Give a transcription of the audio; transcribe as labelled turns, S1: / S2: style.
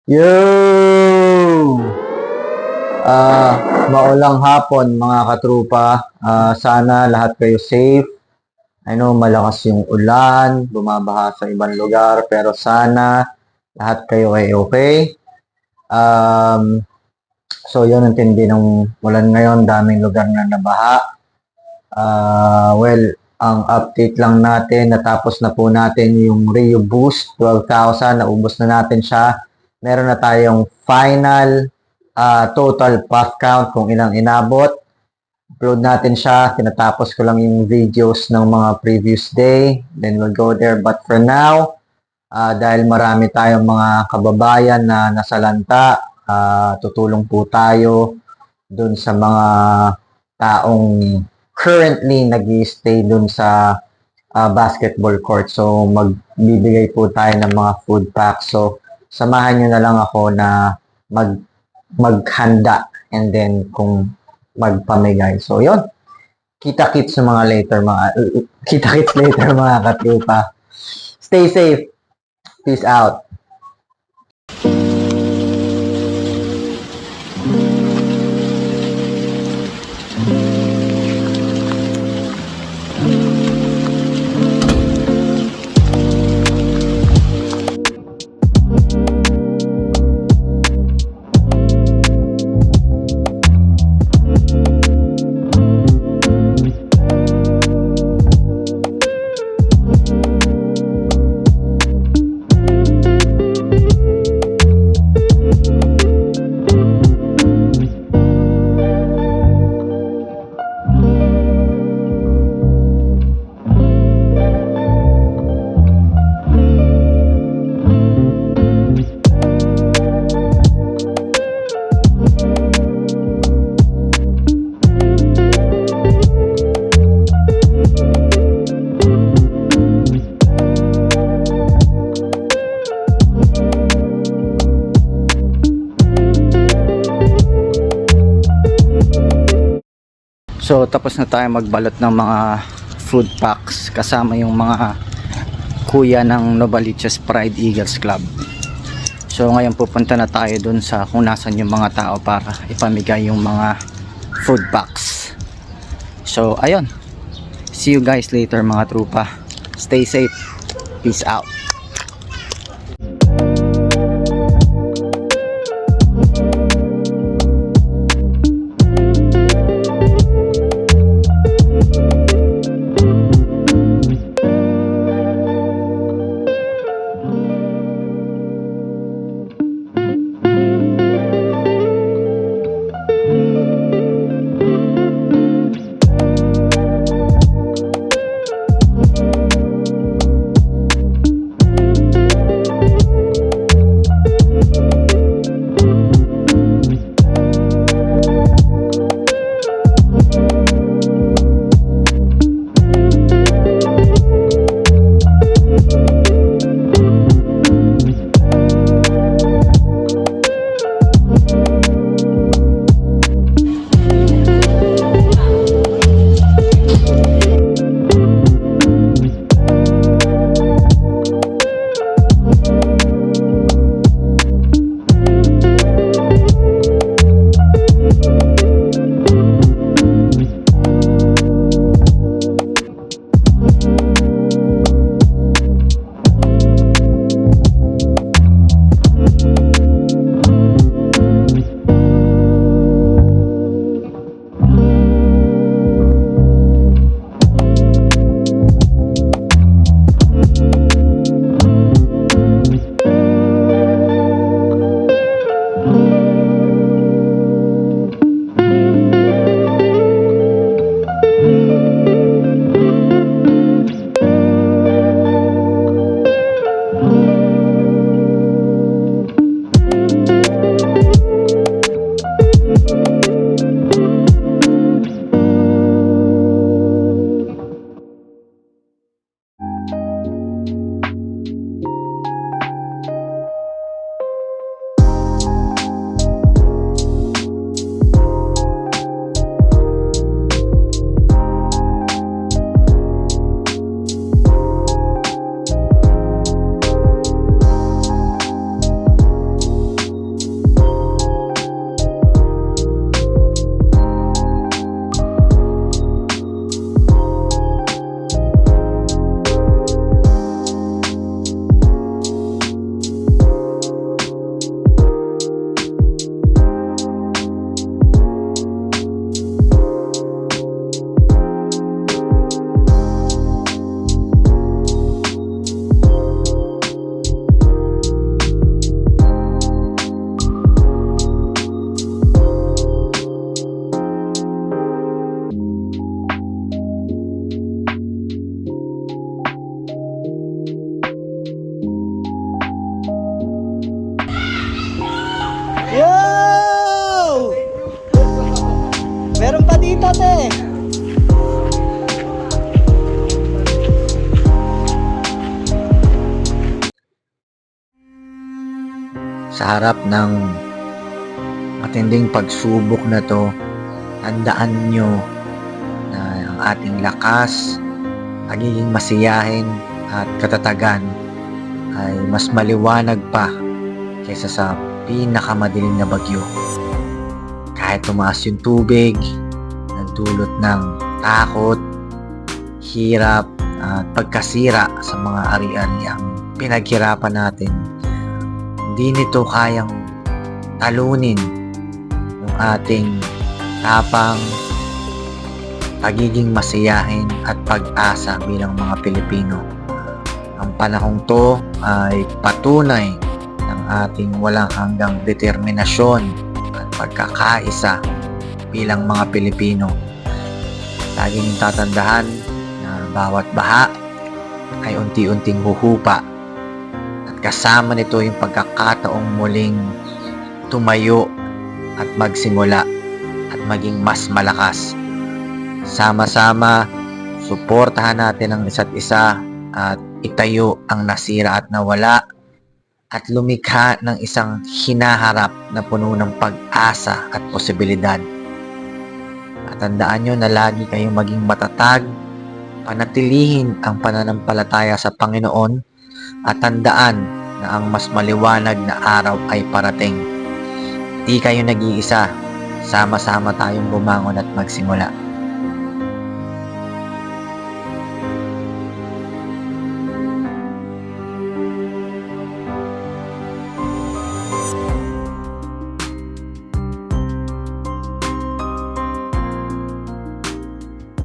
S1: Yo! Maulang hapon mga katrupa. Sana lahat kayo safe. I know malakas yung ulan, bumabaha sa ibang lugar, pero sana lahat kayo ay okay. So yun ang tindi ng ulan ngayon, daming lugar na nabaha. Well, ang update lang natin, natapos na po natin yung Rio Boost 12,000, naubos na natin siya. Meron na tayong final total path count kung ilang inabot. Upload natin siya, tinatapos ko lang yung videos ng mga previous day, then we'll go there. But for now, dahil marami tayong mga kababayan na nasalanta, tutulong po tayo dun sa mga taong currently nag-stay dun sa basketball court. So, magbibigay po tayo ng mga food packs. So, samahan nyo na lang ako na maghanda and then kung magpamigay. So, yun. Kita-kits later mga katrupa. Stay safe. Peace out. So tapos na tayo magbalot ng mga food packs kasama yung mga kuya ng Novaliches Pride Eagles Club. So ngayon pupunta na tayo dun sa kung nasan yung mga tao para ipamigay yung mga food packs. So ayun, see you guys later mga trupa. Stay safe, peace out.
S2: Meron pa dito, te.
S1: Sa harap ng matinding pagsubok na to, tandaan nyo na ang ating lakas, pagiging masiyahin at katatagan ay mas maliwanag pa kaysa sa pinakamadilim na bagyo. Kahit tumaas yung tubig, nagdulot ng takot, hirap at pagkasira sa mga ari-ariang pinaghirapan natin, hindi nito kayang talunin yung ating tapang, pagiging masiyahin at pag-asa bilang mga Pilipino. Ang panahong to ay patunay ng ating walang hanggang determinasyon at pagkakaisa bilang mga Pilipino. Laging tatandaan na bawat baha ay unti-unting huhupa at kasama nito yung pagkakataong muling tumayo at magsimula at maging mas malakas. Sama-sama, suportahan natin ang isa't isa at itayo ang nasira at nawala at lumikha ng isang hinaharap na puno ng pag-asa at posibilidad. At tandaan nyo na lagi kayong maging matatag, panatilihin ang pananampalataya sa Panginoon at tandaan na ang mas maliwanag na araw ay parating. Di kayo nag-iisa, sama-sama tayong bumangon at magsimula.